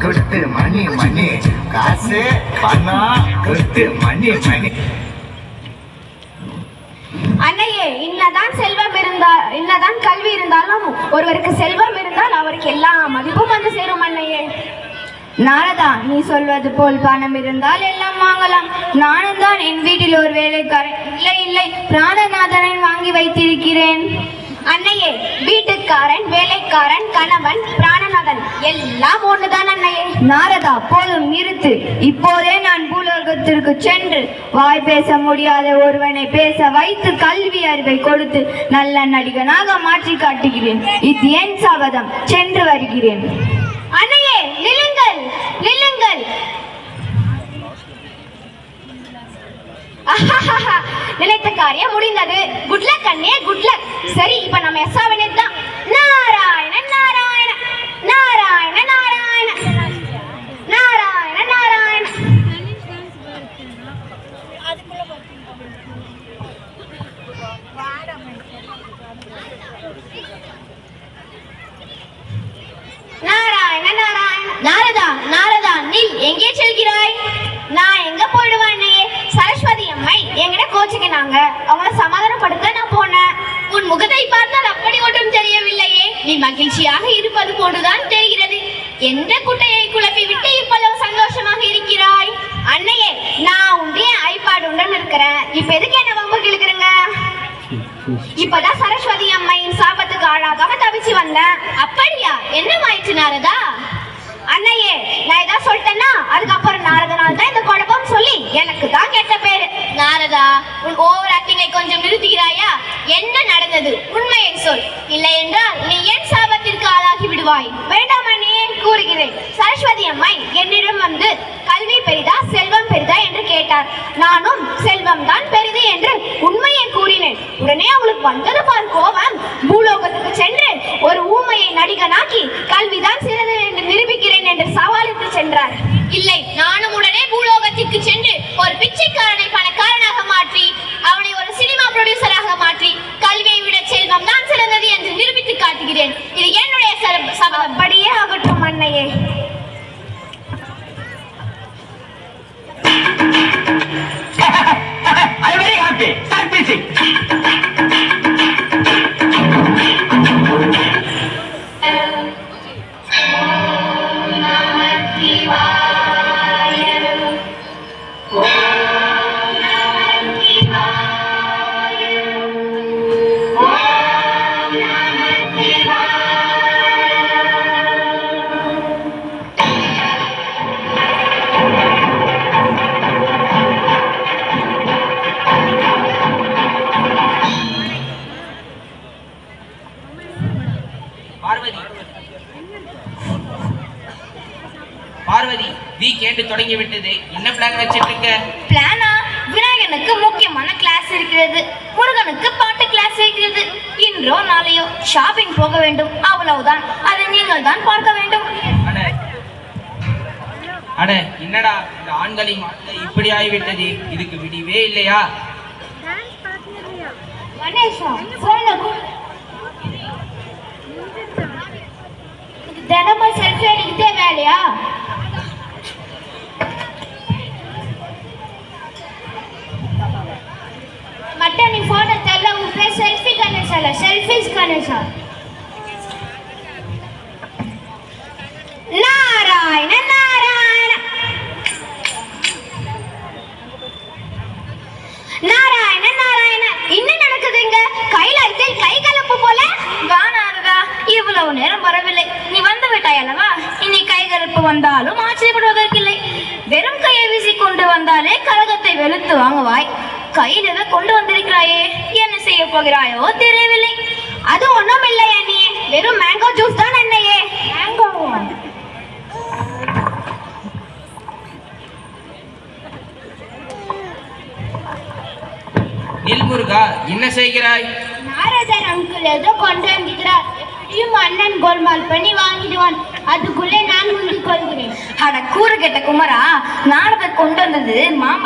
கொட்டு மணி மணி காசு பணம் கொட்டு மணி மணி. அன்னையே, இன்னதான் கல்வி இருந்தாலும் ஒருவருக்கு செல்வம் இருந்தால் அவருக்கு எல்லா மதிப்பும் வந்து சேரும் அன்னையே. நாரதா, நீ சொல்வது போல் பணம் இருந்தால் எல்லாம் வாங்கலாம். நானும் தான் என் வீட்டில் ஒரு வேலைக்காரன் இல்லை பிராணநாதனை வாங்கி வைத்திருக்கிறேன். அன்னையே, வீட்டுக்காரன், வேலைக்காரன், கணவன், பிராணநாதன் எல்லாம் ஒண்ணுதான் அன்னையே. நாரதா, போதும் நிறுத்து. இப்போதே நான் பூலோகத்திற்கு சென்று வாய் பேச முடியாத ஒருவனை பேச வைத்து கல்வி அறிவை கொடுத்து நல்ல நடிகனாக மாற்றி காட்டுகிறேன். இது என் சபதம். சென்று வருகிறேன். அன்னையே, நில்லுங்கள் நில்லுங்கள். நினைத்த காரியம் முடிந்தது. குட் லக் அண்ணே, குட் லக். சரி, இப்ப நம்ம எஸ்ஸாவினே தான். நாராயண நாராயண நாராயண நாராயண நாராயண நாராயண. நாராயண நாராயண. நாரதா நாரதா, நில். எங்கே செல்கிறாய்? நான் எங்க போயிடுவேன் அண்ணையே. சரஸ்வதி அம்மை என்கிட்ட கோச்சுக்கினாங்க. அவங்கள சமாதானப்படுத்த நான் போனேன். உன் முகத்தை பார்த்தால் அப்படி ஒன்றும் தெரியவில்லையே. நீ மகிழ்ச்சியாக இருப்பது போன்றுதான் தெரிகிறது. எந்த குட்டையை குழப்பி விட்டு இவ்வளவு சந்தோஷமாக இருக்கிறாய்? அண்ணையே, நான் உண்டே ஐபாட் உடன் இருக்கிறேன். இப்ப எதுக்கு என்ன வம்புக்கு இழுக்கிறீங்க? இப்பதான் சரஸ்வதி அம்மையின் சாபத்துக்கு ஆளாகாம தவிச்சு வந்தேன். அப்படியா? என்னமாயிற்று நாரதா? அண்ணையே, நான் ஏதாவது சொல்லிட்டேன்னா அதுக்கப்புறம் நாரதனால் தான் இந்த குழப்பம் சொல்லி எனக்கு தான் கெட்ட பேரு. நாரதா, உன் ஓவர் ஆக்டிங்கை கொஞ்சம் நிறுத்துகிறாயா? என்ன நடந்தது? உண்மையை சொல். இல்லை என்றால் நீ என் சாபத்திற்கு ஆளாகி விடுவாய். வேண்டாம் அண்ணியே, கூறுகிறேன். சரஸ்வதி அம்மை என்னிடம் வந்து கல்வி பெரிதா செல்வம் பெரிதா என்று கேட்டார். நானும் செல்வம் தான் பெரிது என்று உண்மையை கூறினேன். உடனே அவளுக்கு வந்தது பார் கோபம். பூலோகத்துக்கு சென்று ஒரு ஊமையை நடிகனாக்கி கல்விதான் சிறந்தது என்று நிரூபிக்கிறேன் என்று சவாலுக்கு சென்றார். இல்லை, நானும் உடனே பூலோகத்திற்கு சென்று ஒரு பிச்சைக்காரனை பணக்காரனாக மாற்றி அவனை ஒரு சினிமா ப்ரொடியூசராக மாற்றி கல்வியை விட செல்வம் தான் சிறந்தது என்று நிரூபித்து காட்டுகிறேன். இது என்னுடைய சபதம். அப்படியே ஆகட்டும் அன்னையே. I'm very happy. Start teaching. Parvati, weekend தொடங்கி விட்டது. என்ன பிளான் வச்சிட்டு இருக்க? பிளானா? விநாயகனுக்கு முக்கியமான கிளாஸ் இருக்கிறது, முருகனுக்கு பாட்டு கிளாஸ் இருக்கிறது. இன்றோ நாளையோ ஷாப்பிங் போக வேண்டும், அவ்வளவுதான். அதை நீங்கள் தான் பார்க்க வேண்டும். அட என்னடா இந்த ஆண்களின் வாழ்க்கை இப்படி ஆகிவிட்டது. இதுக்கு விடிவே இல்லையா? தினமும் செல்ஃபி அடிக்கிட்டே வேலையா? மட்டும் நீ போட்டோ தெரியல. உன் பேர் செல்ஃபி கணேசா இல்ல செல்ஃபிஸ் கணேசா? நாராயண நாராயண நாராயண நாராயண. என்ன நடக்குது இங்க? கைலாயத்தில் கை கலப்பு போல. வானாரதா, இவ்வளவு நேரம் வரவில்லை. நீ வந்து விட்டாய் அல்லவா? இனி கைகலப்பு வந்தாலும் ஆச்சரியப்படுவதற்கில்லை. வெறும் கையை வீசி கொண்டு வந்தாலே கழகத்தை வெளுத்து வாங்குவாய். கையில் எதை கொண்டு வந்திருக்கிறாயே? என்ன செய்ய போகிறாயோ தெரியவில்லை. அது ஒண்ணும் இல்லை அண்ணி, வெறும் மேங்கோ ஜூஸ் தான் அண்ணையே. மேங்கோவா? நில்முருகா, என்ன செய்கிறாய்? நாரதர் அங்கிள் ஏதோ கொண்டு வந்துக்கிறார். எப்படியும் அண்ணன் கோல்மால் பண்ணி வாங்கிடுவான். அதுக்குள்ளே நான் முந்திக் கொள்கிறேன். அட கூறு கெட்ட குமரா, நாரதர் கொண்டு வந்தது மாம்பழம்.